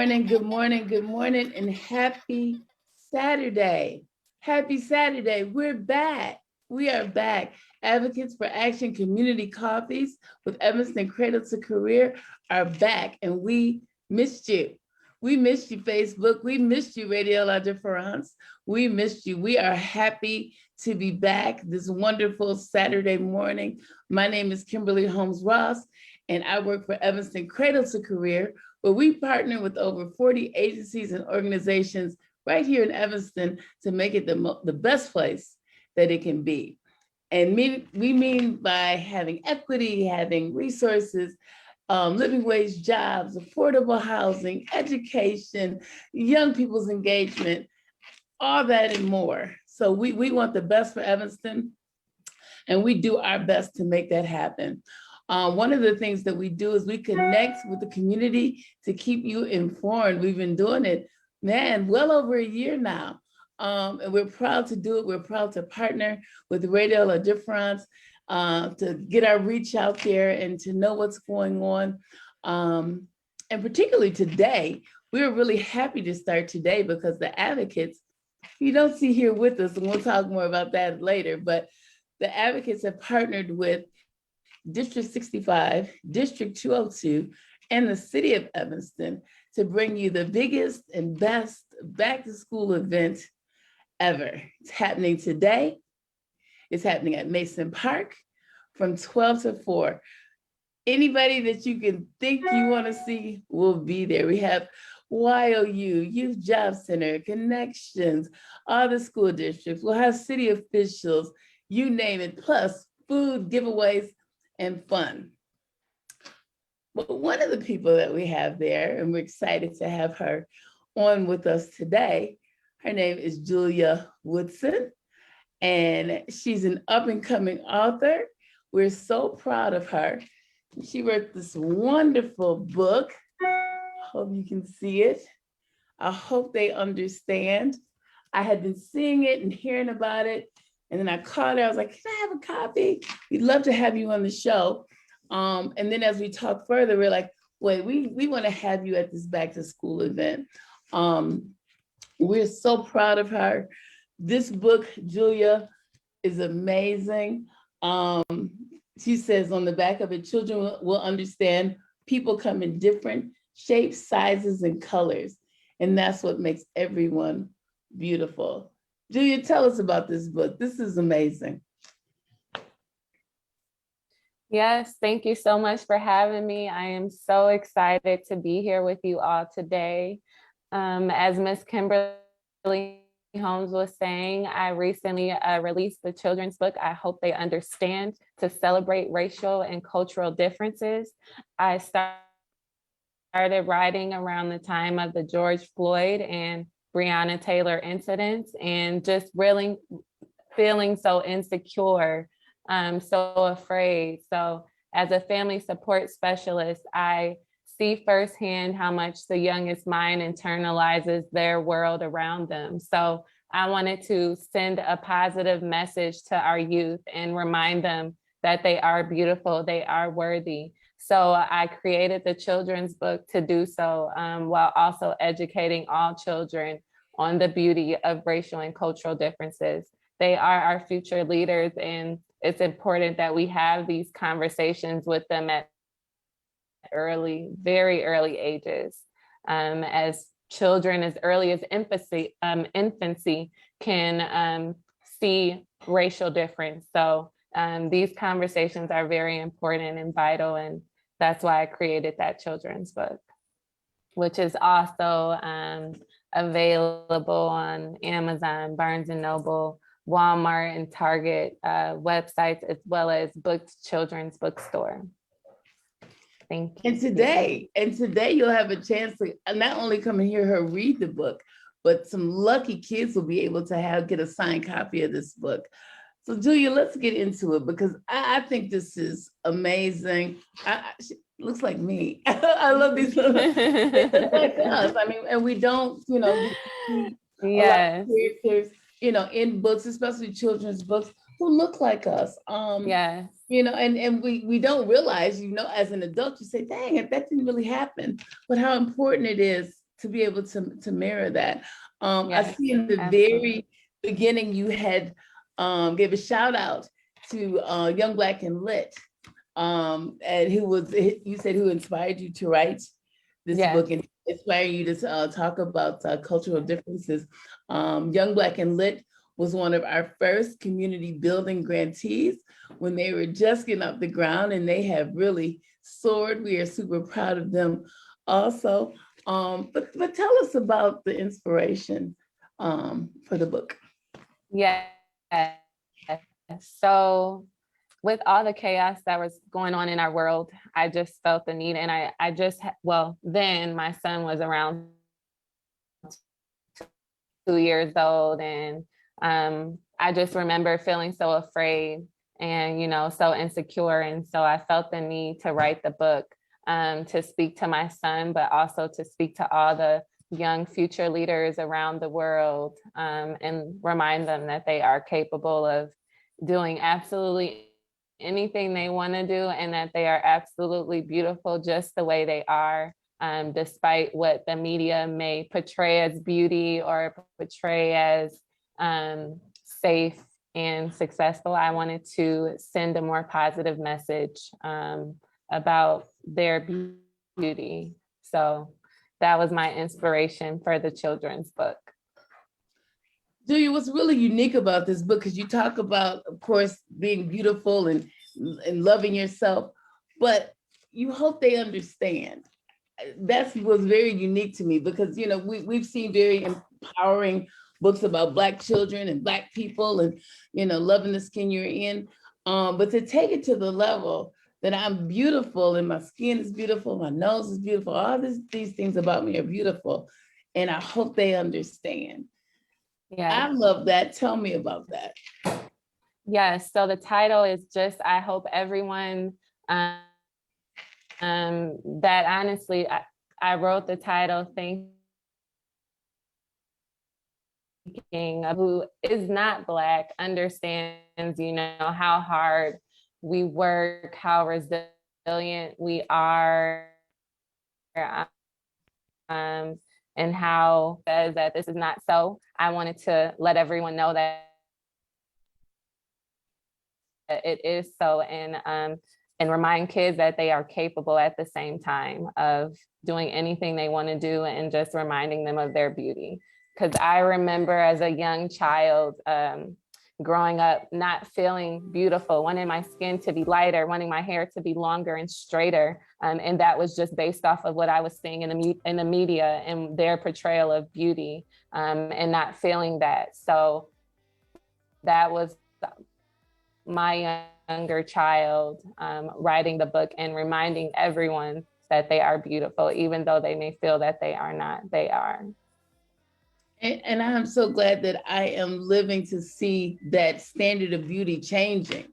good morning, and happy Saturday. Happy Saturday. We're back. We are back. Advocates for Action Community Coffees with Evanston Cradle to Career are back, and we missed you. We missed you, Facebook. We missed you, Radio La Difference. We missed you. We are happy to be back this wonderful Saturday morning. My name is Kimberly Holmes Ross, and I work for Evanston Cradle to Career, where we partner with over 40 agencies and organizations right here in Evanston to make it the best place that it can be. And we mean by having equity, having resources, living wage jobs, affordable housing, education, young people's engagement, all that and more. So we want the best for Evanston, and we do our best to make that happen. One of the things that we do is we connect with the community to keep you informed. We've been doing it, man, well over a year now. And we're proud to do it. We're proud to partner with Radio La Difference to get our reach out there and to know what's going on. And particularly today, we're really happy to start today because the advocates, you don't see here with us, and we'll talk more about that later, but the advocates have partnered with District 65, District 202, and the city of Evanston to bring you the biggest and best back to school event ever. It's happening today. It's happening at Mason Park from 12 to 4. Anybody that you can think you want to see will be there. We have YOU, Youth Job Center, Connections, all the school districts. We'll have city officials, you name it, plus food, giveaways, and fun. But one of the people that we have there, and we're excited to have her on with us today, her name is Juleya Woodson, and she's an up-and-coming author. We're so proud of her. She wrote this wonderful book. Hope you can see it. I hope they understand. I had been seeing it and hearing about it, and then I called her. I was like, can I have a copy? We'd love to have you on the show. And then as we talk further, we're like, wait, we want to have you at this back to school event. We're so proud of her. This book, Juleya, is amazing. She says on the back of it, children will understand people come in different shapes, sizes, and colors. And that's what makes everyone beautiful. Juleya, tell us about this book. This is amazing. Yes, thank you so much for having me. I am so excited to be here with you all today. As Miss Kimberly Holmes was saying, I recently released the children's book, I Hope They Understand, to celebrate racial and cultural differences. I started writing around the time of the George Floyd and Breonna Taylor incidents, and just really feeling so insecure, so afraid. So as a family support specialist, I see firsthand how much the youngest mind internalizes their world around them. So I wanted to send a positive message to our youth and remind them that they are beautiful, they are worthy. So I created the children's book to do so, while also educating all children on the beauty of racial and cultural differences. They are our future leaders, and it's important that we have these conversations with them at very early ages, as children as early as infancy can see racial difference. So these conversations are very important and vital, and that's why I created that children's book, which is also available on Amazon, Barnes and Noble, Walmart, and Target websites, as well as Books Children's Bookstore. Thank you. And today you'll have a chance to not only come and hear her read the book, but some lucky kids will be able to get a signed copy of this book. So Juleya, let's get into it, because I think this is amazing. She looks like me. I love these little like us. I mean, and we don't, yes, characters, in books, especially children's books, who look like us. yes. And we don't realize, as an adult, you say, dang, that didn't really happen. But how important it is to be able to mirror that. Yes, I see in the very beginning you had gave a shout out to Young Black and Lit, and you said who inspired you to write this book and inspire you to talk about cultural differences. Young Black and Lit was one of our first community building grantees when they were just getting off the ground, and they have really soared. We are super proud of them also. But tell us about the inspiration for the book. Yeah. So with all the chaos that was going on in our world, I just felt the need. And then my son was around 2 years old. And I just remember feeling so afraid and, so insecure. And so I felt the need to write the book to speak to my son, but also to speak to all the young future leaders around the world and remind them that they are capable of doing absolutely anything they want to do, and that they are absolutely beautiful just the way they are, despite what the media may portray as beauty or portray as safe and successful. I wanted to send a more positive message about their beauty. So that was my inspiration for the children's book. Julia, what's really unique about this book, because you talk about, of course, being beautiful and loving yourself, but you hope they understand. That was very unique to me because, we've seen very empowering books about Black children and Black people and, loving the skin you're in. But to take it to the level that I'm beautiful and my skin is beautiful, my nose is beautiful, all these things about me are beautiful. And I hope they understand. Yeah, I love that. Tell me about that. Yes. So the title is just, I hope everyone, that honestly, I wrote the title thinking who is not Black understands, how hard we work, how resilient we are, and how says that this is not so. I wanted to let everyone know that it is so, and remind kids that they are capable at the same time of doing anything they want to do, and just reminding them of their beauty. Because I remember as a young child growing up not feeling beautiful, wanting my skin to be lighter, wanting my hair to be longer and straighter. And that was just based off of what I was seeing in the media and their portrayal of beauty, and not feeling that. So that was my younger child writing the book and reminding everyone that they are beautiful, even though they may feel that they are not, they are. And I'm so glad that I am living to see that standard of beauty changing.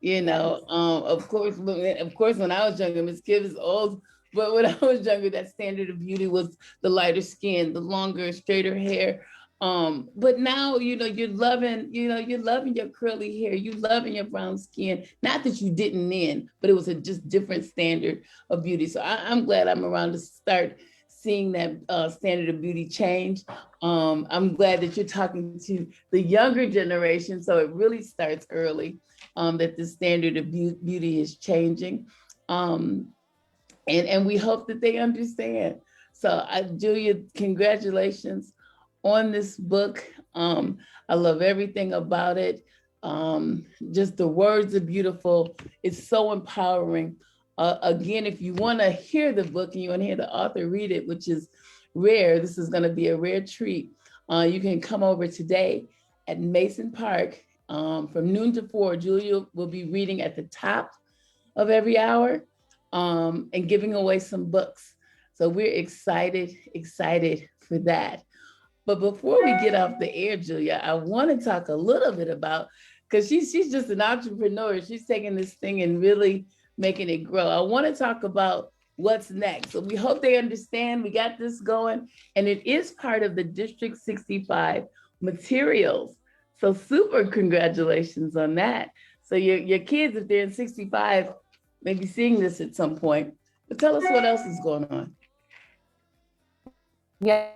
Of course, when I was younger, Miss Gibbs is old, but when I was younger, that standard of beauty was the lighter skin, the longer, straighter hair. But now, you're loving your curly hair, you're loving your brown skin. Not that you didn't then, but it was a just different standard of beauty. So I'm glad I'm around to start seeing that standard of beauty change. I'm glad that you're talking to the younger generation, so it really starts early, that the standard of beauty is changing. And we hope that they understand. So Julia, congratulations on this book. I love everything about it. Just the words are beautiful. It's so empowering. Again, if you want to hear the book and you want to hear the author read it, which is rare, this is going to be a rare treat. You can come over today at Mason Park from noon to 4. Julia will be reading at the top of every hour and giving away some books. So we're excited for that. But before we get off the air, Julia, I want to talk a little bit about, because she's just an entrepreneur. She's taking this thing and really making it grow. I want to talk about what's next. So we hope they understand we got this going, and it is part of the District 65 materials. So super congratulations on that. So your kids, if they're in 65, may be seeing this at some point. But tell us what else is going on. Yeah.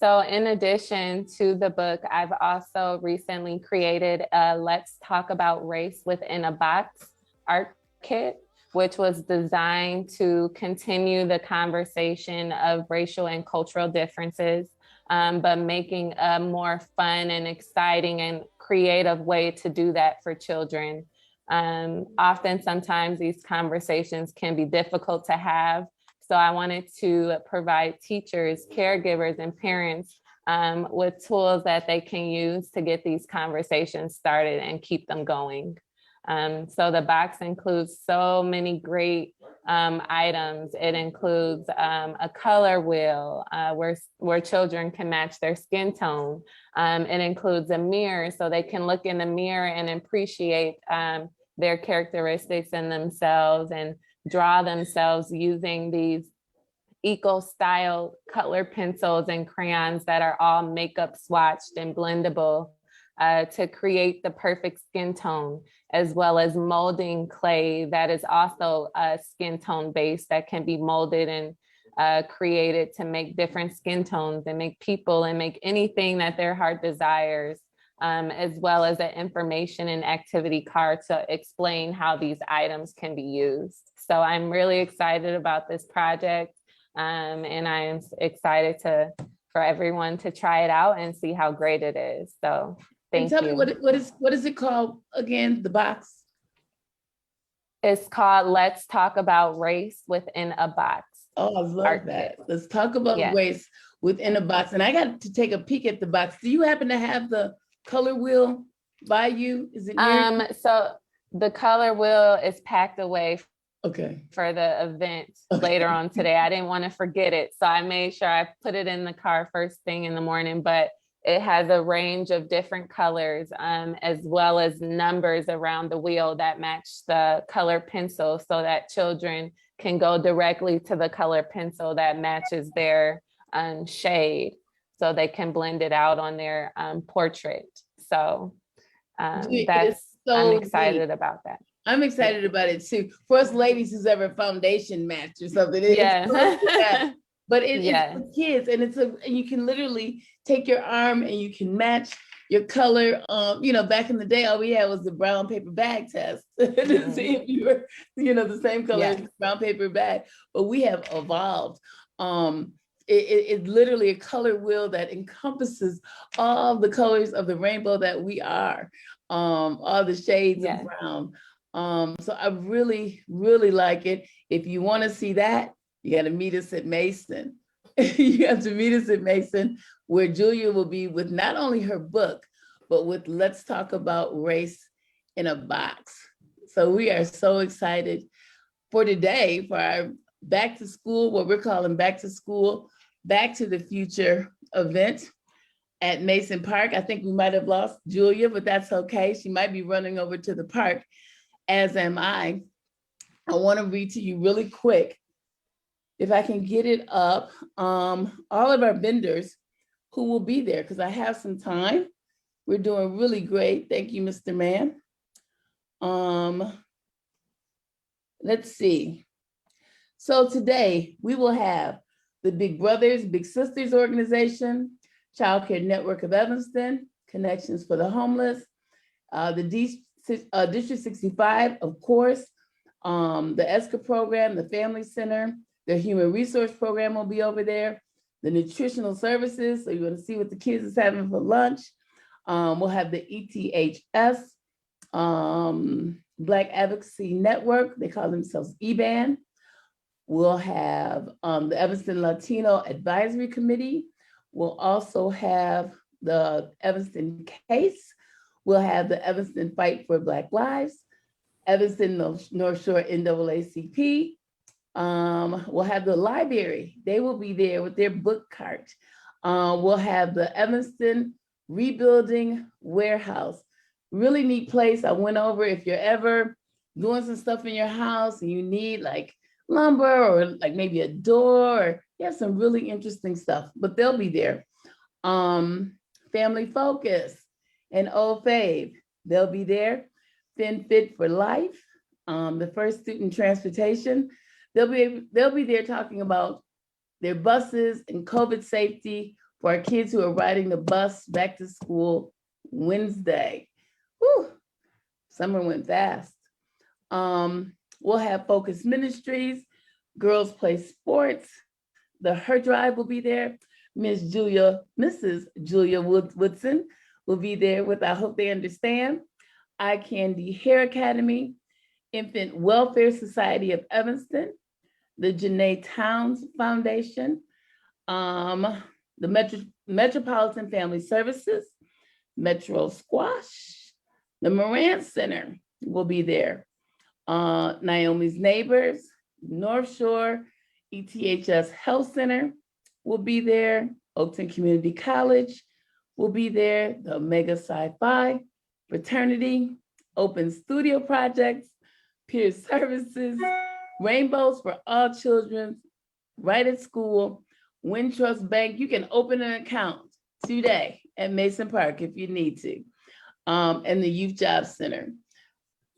So in addition to the book, I've also recently created a Let's Talk About Race Within a Box art kit, which was designed to continue the conversation of racial and cultural differences, but making a more fun and exciting and creative way to do that for children. Often, sometimes these conversations can be difficult to have. So I wanted to provide teachers, caregivers, and parents with tools that they can use to get these conversations started and keep them going. So the box includes so many great items. It includes a color wheel where children can match their skin tone. It includes a mirror so they can look in the mirror and appreciate their characteristics in themselves and draw themselves using these eco-style color pencils and crayons that are all makeup swatched and blendable to create the perfect skin tone, as well as molding clay that is also skin tone based that can be molded and created to make different skin tones and make people and make anything that their heart desires, as well as an information and activity card to explain how these items can be used. So I'm really excited about this project. And I am excited for everyone to try it out and see how great it is. So And thank tell me you. what is it called again? The box. It's called Let's Talk About Race Within a Box. Oh, I love Art that. kit. Let's talk about Yeah. race within a box. And I got to take a peek at the box. Do you happen to have the color wheel by you? Is it near you? So the color wheel is packed away Okay. for the event Okay. later on today. I didn't want to forget it. So I made sure I put it in the car first thing in the morning, but it has a range of different colors, as well as numbers around the wheel that match the color pencil so that children can go directly to the color pencil that matches their shade so they can blend it out on their portrait. So It is I'm so neat. excited about that. I'm Yeah. excited about it too. For us ladies who's ever foundation match or something, it's Yeah. but it's Yeah. for kids, and you can literally take your arm and you can match your color. Back in the day, all we had was the brown paper bag test to see if you were, the same color as the brown paper bag. But we have evolved. It's literally a color wheel that encompasses all the colors of the rainbow that we are, all the shades of brown. So I really, really like it. If you want to see that, you got to meet us at Mason. You have to meet us at Mason, where Julia will be with not only her book, but with Let's Talk About Race in a Box. So we are so excited for today, for our back to school, what we're calling back to school, back to the future event at Mason Park. I think we might have lost Julia, but that's okay. She might be running over to the park, as am I. I want to read to you really quick, if I can get it up, all of our vendors who will be there, because I have some time. We're doing really great. Thank you, Mr. Man. Let's see. So today we will have the Big Brothers, Big Sisters organization, Child Care Network of Evanston, Connections for the Homeless, the District 65, of course, the ESCA program, the Family Center, the Human Resource Program will be over there, the nutritional services, so you're going to see what the kids is having for lunch. We'll have the ETHS, Black Advocacy Network, they call themselves EBAN. We'll have the Evanston Latino Advisory Committee. We'll also have the Evanston Case. We'll have the Evanston Fight for Black Lives, Evanston North Shore NAACP. We'll have the library. They will be there with their book cart. We'll have the Evanston Rebuilding Warehouse. Really neat place. I went over. If you're ever doing some stuff in your house and you need like lumber or like maybe a door, or you have some really interesting stuff, but they'll be there. Family Focus and Old Fave, they'll be there. Fit for Life, the First Student Transportation, they'll be there talking about their buses and COVID safety for our kids who are riding the bus back to school Wednesday. Whew, summer went fast. We'll have Focus Ministries, Girls Play Sports. The Her Drive will be there. Mrs. Juleya Woodson will be there with I Hope They Understand. Eye Candy Hair Academy, Infant Welfare Society of Evanston, the Janae Towns Foundation, the Metropolitan Family Services, Metro Squash, the Moran Center will be there. Naomi's Neighbors, North Shore, ETHS Health Center will be there. Oakton Community College will be there. The Omega Sci-Fi Fraternity, Open Studio Projects, Peer Services, Rainbows for All Children, Right at School, Wintrust Bank. You can open an account today at Mason Park if you need to, and the Youth Job Center.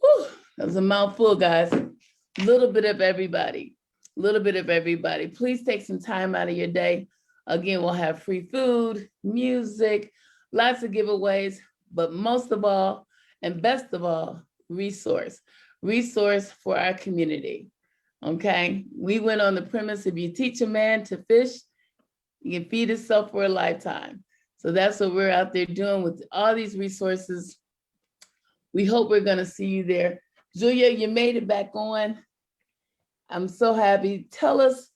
Whew, that was a mouthful, guys. Little bit of everybody. Please take some time out of your day. Again, we'll have free food, music, lots of giveaways, but most of all, and best of all, resource for our community. Okay, we went on the premise if you teach a man to fish, you can feed himself for a lifetime. So that's what we're out there doing with all these resources. We hope we're going to see you there. Julia, you made it back on. I'm so happy. Tell us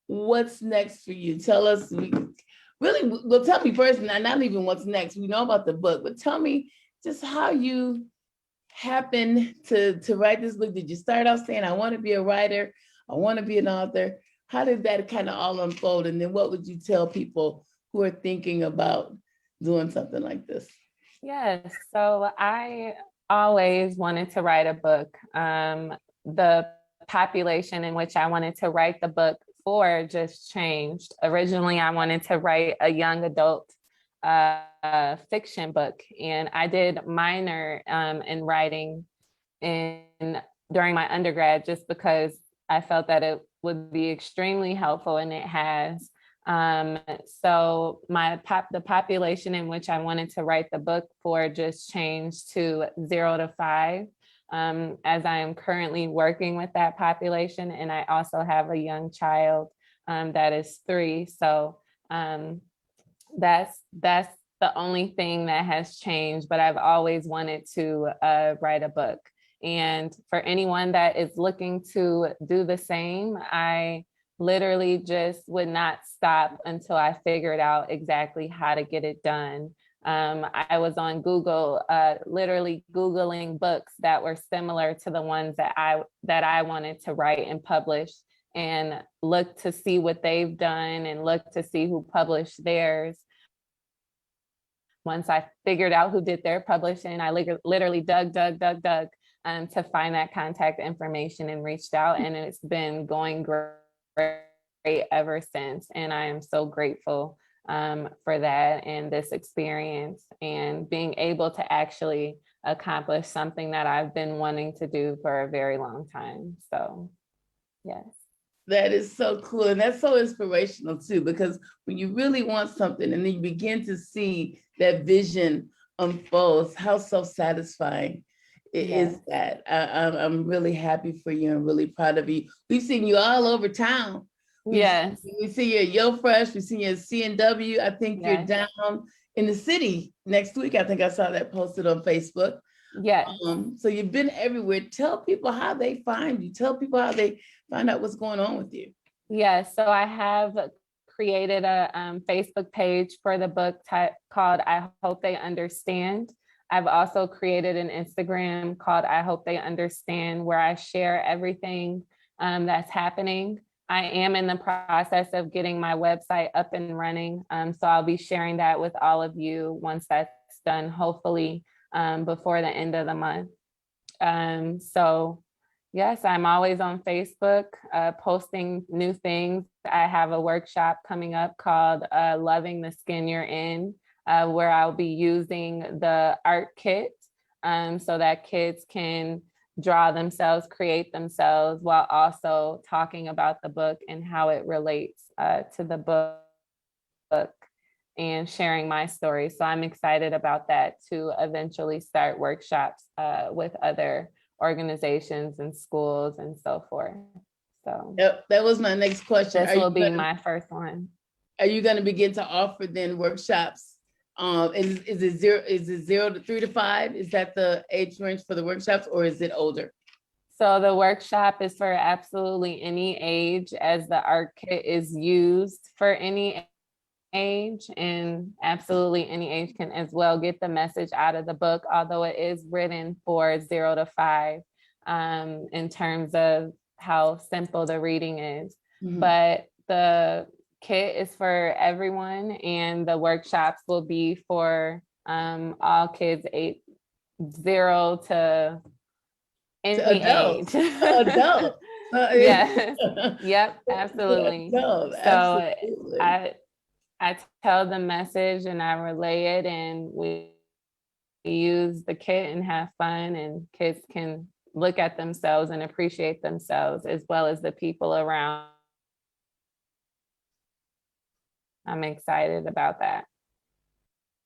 what's next for you. Tell us, well, tell me first, not even what's next. We know about the book, but tell me just how you happened to write this book. Did you start out saying, I want to be a writer, I want to be an author? How did that kind of all unfold? And then what would you tell people who are thinking about doing something like this? Yes, so I always wanted to write a book. The population in which I wanted to write the book for just changed. Originally, I wanted to write a young adult fiction book, and I did minor in writing during my undergrad just because I felt that it would be extremely helpful, and it has. So the population in which I wanted to write the book for just changed to 0 to 5. As I am currently working with that population, and I also have a young child that is 3. So that's the only thing that has changed, but I've always wanted to write a book. And for anyone that is looking to do the same, I literally just would not stop until I figured out exactly how to get it done. I was on Google, literally Googling books that were similar to the ones that I wanted to write and publish, and look to see what they've done and look to see who published theirs. Once I figured out who did their publishing, I literally dug to find that contact information and reached out, and it's been going great ever since. And I am so grateful for that and this experience and being able to actually accomplish something that I've been wanting to do for a very long time. So, yes. That is so cool. And that's so inspirational too, because when you really want something and then you begin to see that vision unfold, how self-satisfying it is that. I'm really happy for you and really proud of you. We've seen you all over town. Yes. We see you at Yo Fresh, we see you at C&W. I think you're down in the city next week. I think I saw that posted on Facebook. Yes. So you've been everywhere. Tell people how they find you. Tell people how they find out what's going on with you. Yes. So I have created a Facebook page for the book called I Hope They Understand. I've also created an Instagram called I Hope They Understand, where I share everything that's happening. I am in the process of getting my website up and running. So I'll be sharing that with all of you once that's done, hopefully before the end of the month. So yes, I'm always on Facebook posting new things. I have a workshop coming up called Loving the Skin You're In, where I'll be using the art kit so that kids can draw themselves, create themselves, while also talking about the book and how it relates to the book and sharing my story. So I'm excited about that, to eventually start workshops with other organizations and schools and so forth. So yep, that was my next question. This will be my first one. Are you going to begin to offer then workshops? Is it 0 to 3 to 5? Is that the age range for the workshops, or is it older? So the workshop is for absolutely any age, as the art kit is used for any age, and absolutely any age can as well get the message out of the book, although it is written for 0 to 5 in terms of how simple the reading is. Mm-hmm. But the kit is for everyone, and the workshops will be for all kids 0 to any age. Adult. Yes. Yep, absolutely. Adult. So absolutely. I tell the message and I relay it, and we use the kit and have fun, and kids can look at themselves and appreciate themselves as well as the people around. I'm excited about that.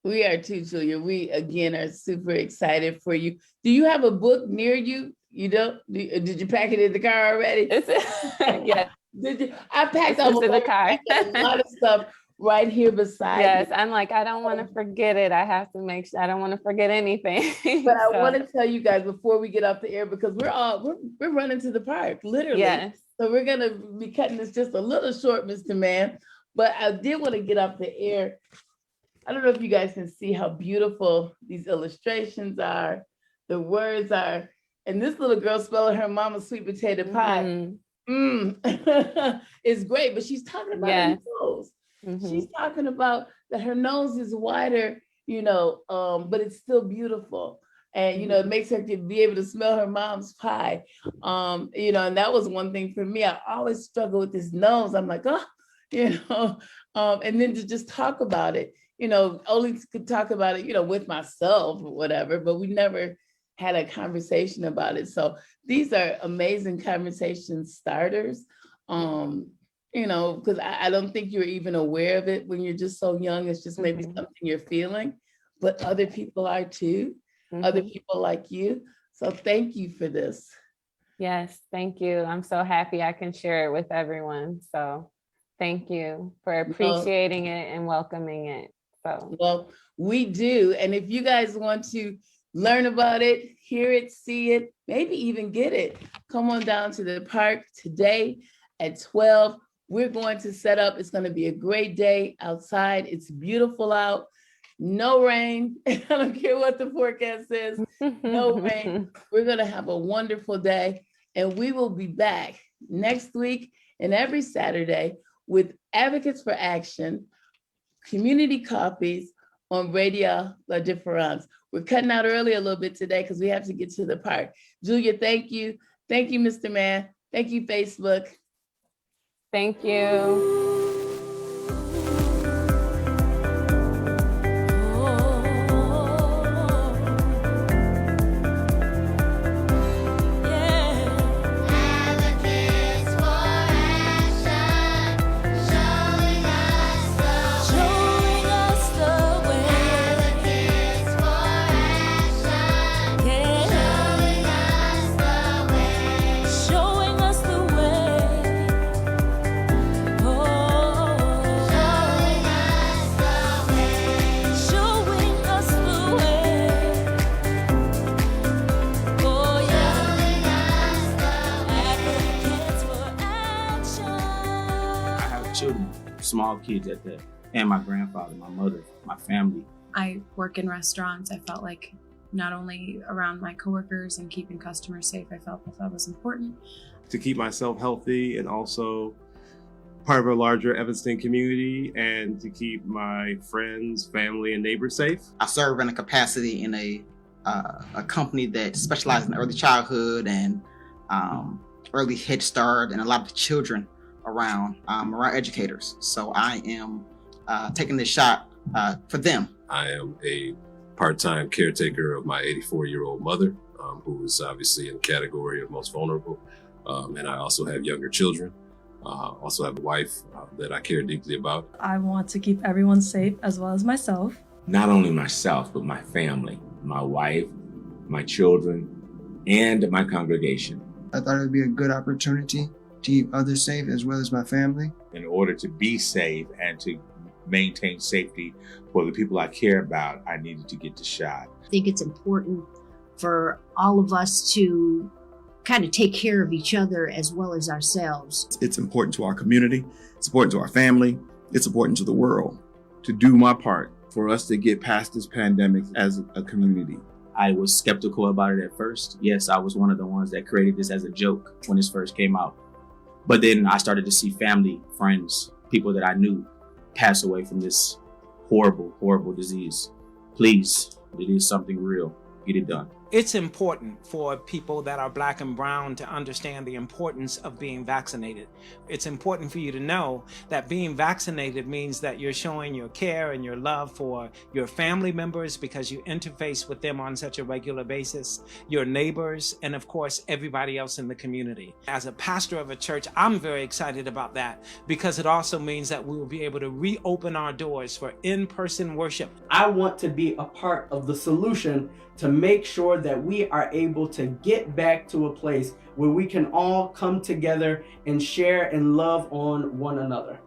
We are too, Julia. We, again, are super excited for you. Do you have a book near you? You don't? Did you pack it in the car already? Yeah. Did you? I packed up in the car. a lot of stuff right here beside Yes, me. I'm like, I don't want to forget it. I have to make sure I don't want to forget anything. But I want to tell you guys before we get off the air, because we're running to the park, literally. Yes. So we're gonna be cutting this just a little short, Mr. Man. But I did want to get off the air. I don't know if you guys can see how beautiful these illustrations are, the words are, and this little girl spelling her mama's sweet potato pie. It's great, but she's talking about her nose. She's talking about that her nose is wider, but it's still beautiful. And, it makes her be able to smell her mom's pie. And that was one thing for me. I always struggle with this nose. I'm like, and then to just talk about it, only could talk about it, with myself or whatever, but we never had a conversation about it. So these are amazing conversation starters, because I don't think you're even aware of it when you're just so young. It's just maybe something you're feeling, but other people are too, other people like you. So thank you for this. Yes, thank you. I'm so happy I can share it with everyone. So thank you for appreciating it and welcoming it. Well, we do. And if you guys want to learn about it, hear it, see it, maybe even get it, come on down to the park today at 12. We're going to set up. It's going to be a great day outside. It's beautiful out. No rain. I don't care what the forecast says. No rain. We're going to have a wonderful day. And we will be back next week and every Saturday with Advocates for Action, community coffees on Radio La Difference. We're cutting out early a little bit today because we have to get to the park. Julia, thank you. Thank you, Mr. Man. Thank you, Facebook. Thank you. Small kids at that, and my grandfather, my mother, my family. I work in restaurants. I felt like not only around my coworkers and keeping customers safe, I felt that was important. To keep myself healthy and also part of a larger Evanston community, and to keep my friends, family, and neighbors safe. I serve in a capacity in a company that specializes in early childhood and early Head Start and a lot of the children around educators. So I am taking this shot for them. I am a part-time caretaker of my 84-year-old mother. who is obviously in the category of most vulnerable. And I also have younger children. Also have a wife that I care deeply about. I want to keep everyone safe as well as myself. Not only myself, but my family, my wife, my children, and my congregation. I thought it would be a good opportunity to keep others safe as well as my family. In order to be safe and to maintain safety for the people I care about, I needed to get the shot. I think it's important for all of us to kind of take care of each other as well as ourselves. It's important to our community, it's important to our family, it's important to the world. To do my part for us to get past this pandemic as a community. I was skeptical about it at first. Yes, I was one of the ones that created this as a joke when this first came out. But then I started to see family, friends, people that I knew pass away from this horrible, horrible disease. Please, it is something real. Get it done. It's important for people that are Black and brown to understand the importance of being vaccinated. It's important for you to know that being vaccinated means that you're showing your care and your love for your family members because you interface with them on such a regular basis, your neighbors, and of course, everybody else in the community. As a pastor of a church, I'm very excited about that because it also means that we will be able to reopen our doors for in-person worship. I want to be a part of the solution to make sure that we are able to get back to a place where we can all come together and share and love on one another.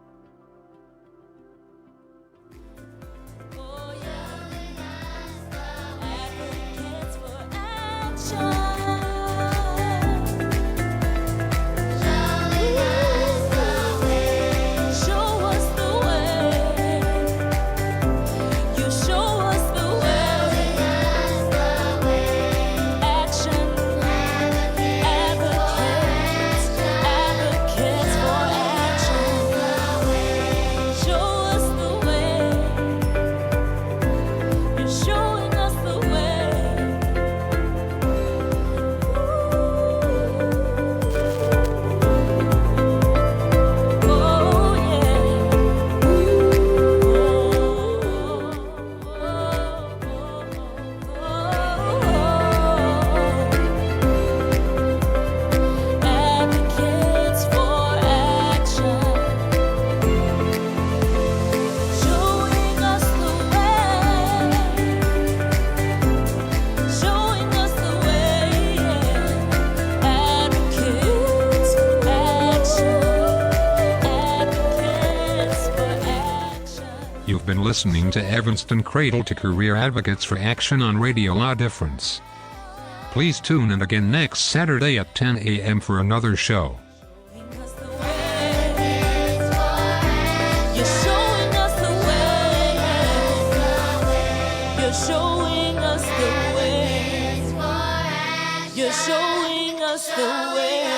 You've been listening to Evanston Cradle to Career Advocates for Action on Radio La Difference. Please tune in again next Saturday at 10 a.m. for another show. You're showing us the way. You're showing us the way.